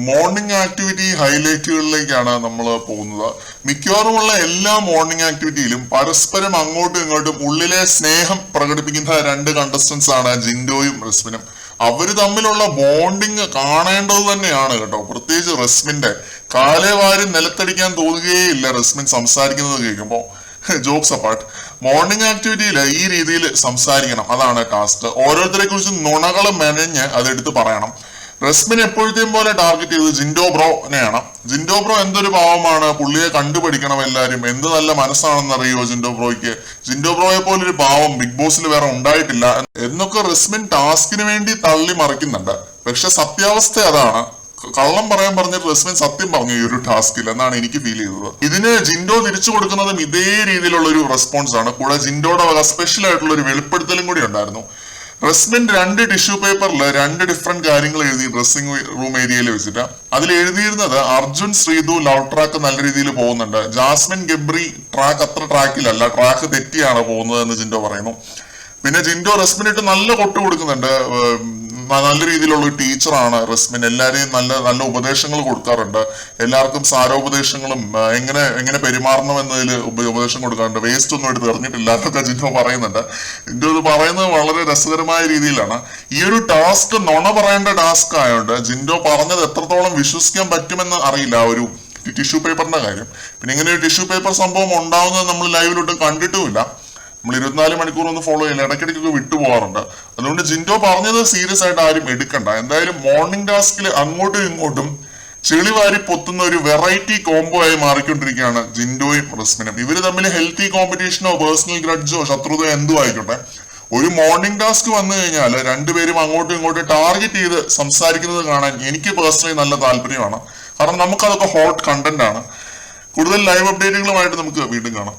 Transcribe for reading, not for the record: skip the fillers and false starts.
Morning activity ഹൈലൈറ്റുകളിലേക്കാണ് നമ്മൾ പോകുന്നത്. മിക്കവാറുമുള്ള എല്ലാ മോർണിംഗ് ആക്ടിവിറ്റിയിലും പരസ്പരം അങ്ങോട്ടും ഇങ്ങോട്ടും ഉള്ളിലെ സ്നേഹം പ്രകടിപ്പിക്കുന്ന രണ്ട് കണ്ടസ്റ്റൻസ് ആണ് ജിൻഡോയും റസ്മിനും. അവര് തമ്മിലുള്ള ബോണ്ടിങ് കാണേണ്ടത് തന്നെയാണ് കേട്ടോ. പ്രത്യേകിച്ച് റസ്മിന്റെ കാലേ വാരി നിലത്തടിക്കാൻ തോന്നുകയില്ല റസ്മിൻ സംസാരിക്കുന്നത് കേൾക്കുമ്പോൾ. ജോക്സ് അപ്പാർട്ട്, മോർണിംഗ് ആക്ടിവിറ്റിയിൽ ഈ രീതിയിൽ സംസാരിക്കണം, അതാണ് ടാസ്ക്. ഓരോരുത്തരെ കുറിച്ച് നുണകൾ മെനഞ്ഞ് അതെടുത്ത് പറയണം. റസ്മിൻ എപ്പോഴത്തെയും പോലെ ടാർഗറ്റ് ചെയ്തത് ജിൻഡോ ബ്രോനെയാണ്. ജിൻഡോ ബ്രോ എന്തൊരു പാവമാണ്, പുള്ളിയെ കണ്ടുപിടിക്കണം എല്ലാരും. എന്ത് നല്ല മനസ്സാണെന്ന് അറിയോ ജിൻഡോ ബ്രോയ്ക്ക്. ജിൻഡോ ബ്രോയെ പോലൊരു പാവം ബിഗ് ബോസിൽ വേറെ ഉണ്ടായിട്ടില്ല എന്നൊക്കെ റസ്മിൻ ടാസ്കിന് വേണ്ടി തള്ളി മറിക്കുന്നുണ്ട്. പക്ഷെ സത്യാവസ്ഥ അതാണ്. കള്ളം പറയാൻ പറഞ്ഞിട്ട് റസ്മിൻ സത്യം പറഞ്ഞു ഈ ഒരു ടാസ്കിൽ എന്നാണ് എനിക്ക് ഫീൽ ചെയ്തത്. ഇതിന് ജിൻഡോ തിരിച്ചു കൊടുക്കുന്നതും ഇതേ രീതിയിലുള്ള ഒരു റെസ്പോൺസ് ആണ്. കൂടെ ജിൻഡോയുടെ വക സ്പെഷ്യൽ ആയിട്ടുള്ള ഒരു വെളിപ്പെടുത്തലും കൂടി ഉണ്ടായിരുന്നു. റസ്മിൻ 2 ടിഷ്യൂ പേപ്പറിൽ 2 ഡിഫറെന്റ് കാര്യങ്ങൾ എഴുതി ഡ്രസ്സിംഗ് റൂം ഏരിയയിൽ വെച്ചിട്ട്. അതിൽ എഴുതിയിരുന്നത് അർജുൻ ശ്രീതു ലവ് ട്രാക്ക് നല്ല രീതിയിൽ പോകുന്നുണ്ട്, ജാസ്മിൻ ഗബ്രി ട്രാക്ക് അത്ര ട്രാക്കിലല്ല, ട്രാക്ക് തെറ്റിയാണ് പോകുന്നത് എന്ന് ജിൻഡോ പറയുന്നു. പിന്നെ ജിൻഡോ റസ്മിനിട്ട് നല്ല കൊട്ടു കൊടുക്കുന്നുണ്ട്. നല്ല രീതിയിലുള്ള ഒരു ടീച്ചറാണ് റസ്മിൻ. എല്ലാരെയും നല്ല നല്ല ഉപദേശങ്ങൾ കൊടുക്കാറുണ്ട്. എല്ലാവർക്കും സാരോപദേശങ്ങളും എങ്ങനെ പെരുമാറണം എന്നതിൽ ഉപദേശം കൊടുക്കാറുണ്ട്. വേസ്റ്റ് ഒന്നും എടുത്ത് എറിഞ്ഞിട്ടില്ല എന്നൊക്കെ ജിൻഡോ പറയുന്നുണ്ട്. ജിൻഡോ ഇത് പറയുന്നത് വളരെ രസകരമായ രീതിയിലാണ്. ഈ ഒരു ടാസ്ക് നുണ പറയേണ്ട ടാസ്ക് ആയതുകൊണ്ട് ജിൻഡോ പറഞ്ഞത് എത്രത്തോളം വിശ്വസിക്കാൻ പറ്റുമെന്ന് അറിയില്ല ആ ഒരു ടിഷ്യൂ പേപ്പറിന്റെ കാര്യം. പിന്നെ ഇങ്ങനെ ഒരു ടിഷ്യൂ പേപ്പർ സംഭവം ഉണ്ടാവുന്നത് നമ്മൾ ലൈവിലോട്ട് കണ്ടിട്ടുമില്ല. നമ്മൾ 24 മണിക്കൂർ ഒന്ന് ഫോളോ ചെയ്യില്ല, ഇടയ്ക്കിടയ്ക്കൊക്കെ വിട്ടുപോകാറുണ്ട്. അതുകൊണ്ട് ജിൻഡോ പറഞ്ഞത് സീരിയസ് ആയിട്ട് ആരും എടുക്കണ്ട. എന്തായാലും മോർണിംഗ് ടാസ്കിൽ അങ്ങോട്ടും ഇങ്ങോട്ടും ചെളിവാരി പൊത്തുന്ന ഒരു വെറൈറ്റി കോംബോ ആയി മാറിക്കൊണ്ടിരിക്കുകയാണ് ജിൻഡോയും റസ്മിനും. ഇവര് തമ്മിൽ ഹെൽത്തി കോമ്പറ്റീഷനോ പേഴ്സണൽ ഗ്രഡ്ജോ ശത്രുതയോ എന്തോ ആയിക്കോട്ടെ, ഒരു മോർണിംഗ് ടാസ്ക് വന്നു കഴിഞ്ഞാൽ രണ്ടുപേരും അങ്ങോട്ടും ഇങ്ങോട്ടും ടാർഗറ്റ് ചെയ്ത് സംസാരിക്കുന്നത് കാണാൻ എനിക്ക് പേഴ്സണലി നല്ല താല്പര്യമാണ്. കാരണം നമുക്കതൊക്കെ ഹോട്ട് കണ്ടന്റ് ആണ്. കൂടുതൽ ലൈവ് അപ്ഡേറ്റുകളുമായിട്ട് നമുക്ക് വീണ്ടും കാണാം.